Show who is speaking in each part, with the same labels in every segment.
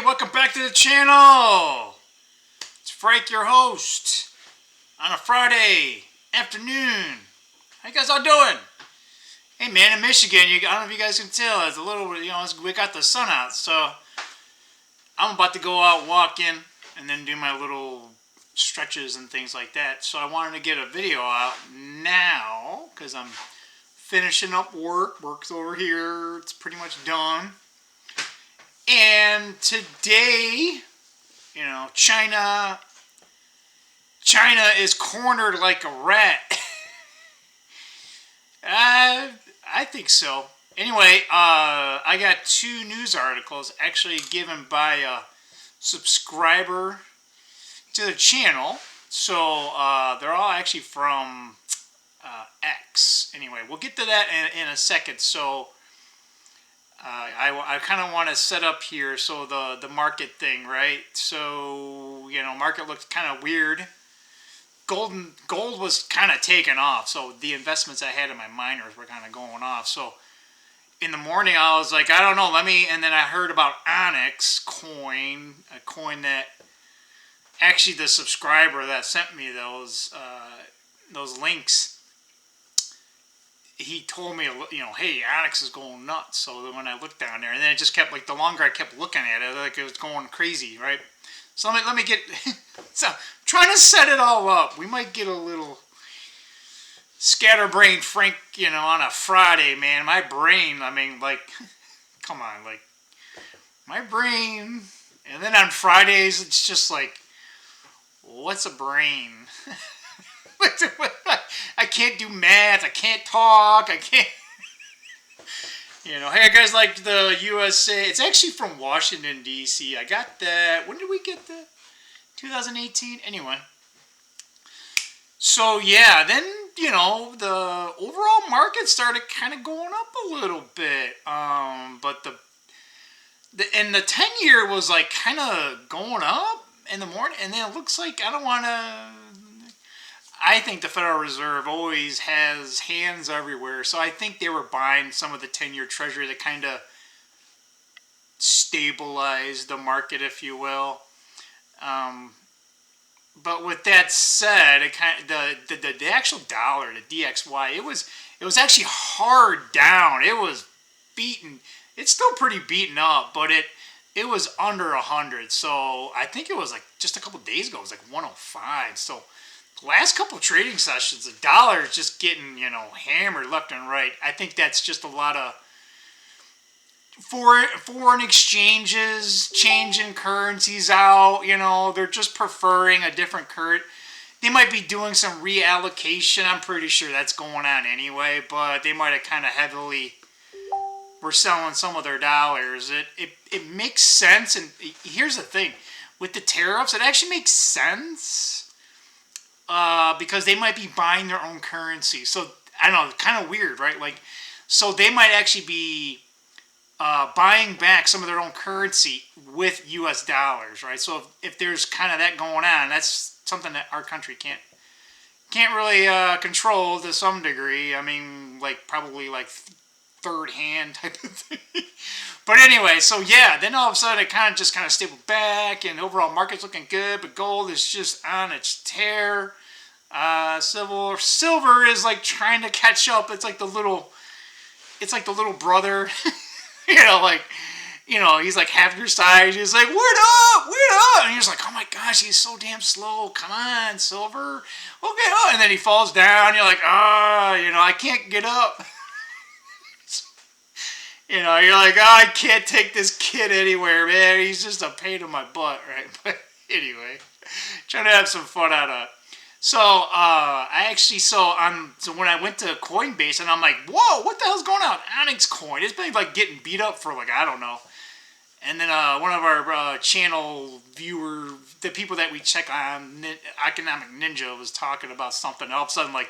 Speaker 1: welcome back to the channel. It's Frank, your host, on a Friday afternoon. How you guys all doing? Hey man, in Michigan, I don't know if you guys can tell, it's a little, we got the sun out, so I'm about to go out walking and then do my little stretches and things like that. So I wanted to get a video out now because I'm finishing up work. Work's over here. It's pretty much done. And today, China is cornered like a rat. I think so. Anyway, I got two news articles actually given by a subscriber to the channel. So they're all actually from X. Anyway, we'll get to that in a second. So I kind of want to set up here so the market thing, right? So market looked kind of weird. Gold was kind of taken off, so the investments I had in my miners were kind of going off. So in the morning I was like, I don't know, and then I heard about Onyx coin, a coin that actually the subscriber that sent me those links, he told me, hey, Onyx is going nuts. So then when I looked down there, and then it just kept, the longer I kept looking at it, like it was going crazy, right? So let me get, so I'm trying to set it all up. We might get a little scatterbrained Frank, on a Friday, man. My brain, come on, my brain. And then on Fridays, it's just like, what's a brain? I can't do math. I can't talk. I can't. Hey, I guys like the USA. It's actually from Washington, D.C. I got that. When did we get that? 2018? Anyway. So, yeah. Then, the overall market started kind of going up a little bit. But the 10-year was kind of going up in the morning. And then it looks like I think the Federal Reserve always has hands everywhere. So I think they were buying some of the 10-year Treasury to kind of stabilize the market, if you will. But with that said, the actual dollar, the DXY, it was actually hard down. It was beaten. It's still pretty beaten up, but it was under 100. So I think it was just a couple days ago, it was 105. So last couple of trading sessions, the dollar is just getting, hammered left and right. I think that's just a lot of foreign exchanges, changing currencies out. They're just preferring a different currency. They might be doing some reallocation. I'm pretty sure that's going on anyway, but they might have kind of heavily were selling some of their dollars. It makes sense, and here's the thing. With the tariffs, it actually makes sense. Because they might be buying their own currency. So, I don't know, kind of weird, right? So they might actually be buying back some of their own currency with U.S. dollars, right? So if there's kind of that going on, that's something that our country can't really control to some degree. I mean, probably third hand type of thing. But anyway, so yeah, then all of a sudden it kind of stabled back, and overall market's looking good, but gold is just on its tear. Silver is trying to catch up. It's like the little brother, he's half your size. He's like, word up, and you're just like, oh my gosh, he's so damn slow. Come on, silver. Okay, oh, and then he falls down. You're like, I can't get up. You're like, I can't take this kid anywhere, man. He's just a pain in my butt, right? But anyway, trying to have some fun out of it. So, so when I went to Coinbase, and I'm like, whoa, what the hell's going on? Onyx coin. It's been getting beat up for I don't know. And then one of our channel viewers, the people that we check on, Economic Ninja, was talking about something. All of a sudden, I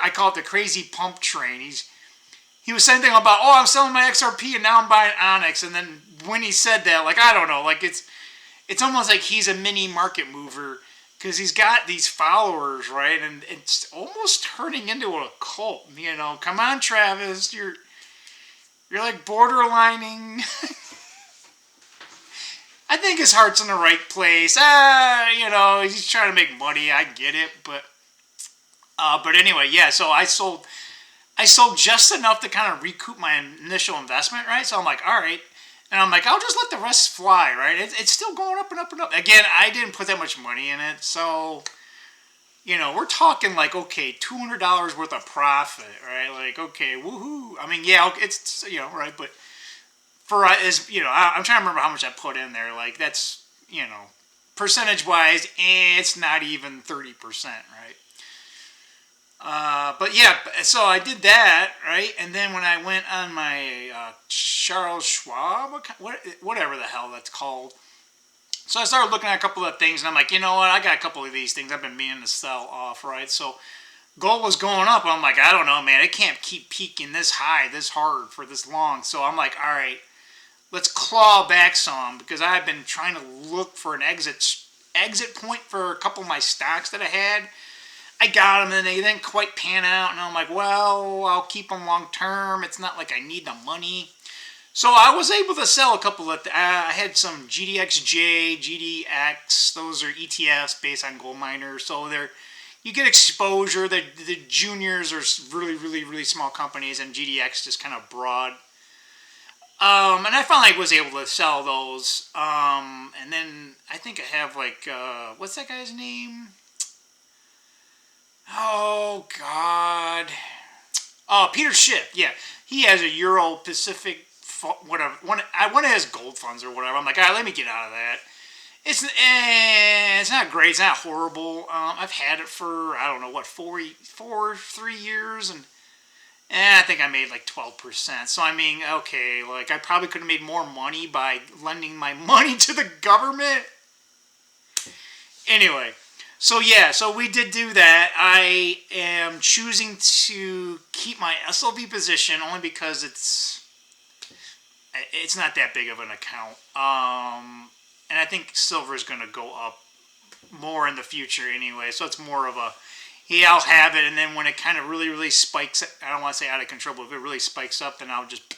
Speaker 1: call it the crazy pump train. He was saying something about, I'm selling my XRP and now I'm buying Onyx. And then when he said that, I don't know, it's almost like he's a mini market mover because he's got these followers, right? And it's almost turning into a cult. Come on, Travis, you're borderlining. I think his heart's in the right place. He's trying to make money. I get it, but anyway, yeah. So I sold just enough to kind of recoup my initial investment, right? So I'm like, all right. And I'm like, I'll just let the rest fly, right? It's still going up and up and up. Again, I didn't put that much money in it. So, we're talking like, okay, $200 worth of profit, right? Like, okay, woohoo. I mean, yeah, it's, right? But I'm trying to remember how much I put in there. Like, that's, percentage-wise, it's not even 30%, right? But yeah, so I did that, right? And then when I went on my Charles Schwab, whatever the hell that's called. So I started looking at a couple of things, and I'm like, you know what? I got a couple of these things I've been meaning to sell off, right? So gold was going up. I'm like, I don't know, man. It can't keep peaking this high, this hard for this long. So I'm like, all right, let's claw back some because I've been trying to look for an exit point for a couple of my stocks that I had. I got them and they didn't quite pan out, and I'm like, well, I'll keep them long term. It's not like I need the money. So I was able to sell a couple of, I had some GDXJ, GDX, those are ETFs based on gold miners. So you get exposure. The juniors are really, really, really small companies, and GDX just kind of broad. And I finally was able to sell those. And then I think I have what's that guy's name? Oh, God. Oh, Peter Schiff. Yeah. He has a Euro Pacific, whatever. One of his gold funds or whatever. I'm like, all right, let me get out of that. It's not great. It's not horrible. I've had it for, I don't know, what, 3 years. And I think I made like 12%. So, I mean, okay, like I probably could have made more money by lending my money to the government. Anyway. So yeah, so we did do that. I am choosing to keep my SLV position only because it's not that big of an account. And I think silver is going to go up more in the future anyway. So it's more of a, yeah, I'll have it. And then when it kind of really, really spikes, I don't want to say out of control, but if it really spikes up, then I'll just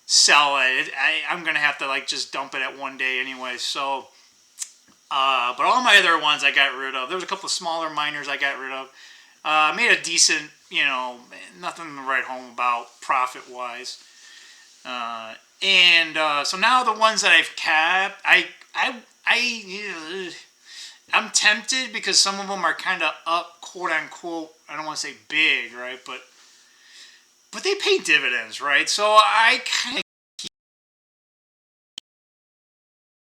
Speaker 1: sell it. I'm going to have to just dump it at one day anyway. So... but all my other ones I got rid of. There was a couple of smaller miners I got rid of. Made a decent, nothing to write home about profit-wise. So now the ones that I've kept, I'm tempted because some of them are kind of up, quote-unquote, I don't want to say big, right? But they pay dividends, right? So I kind of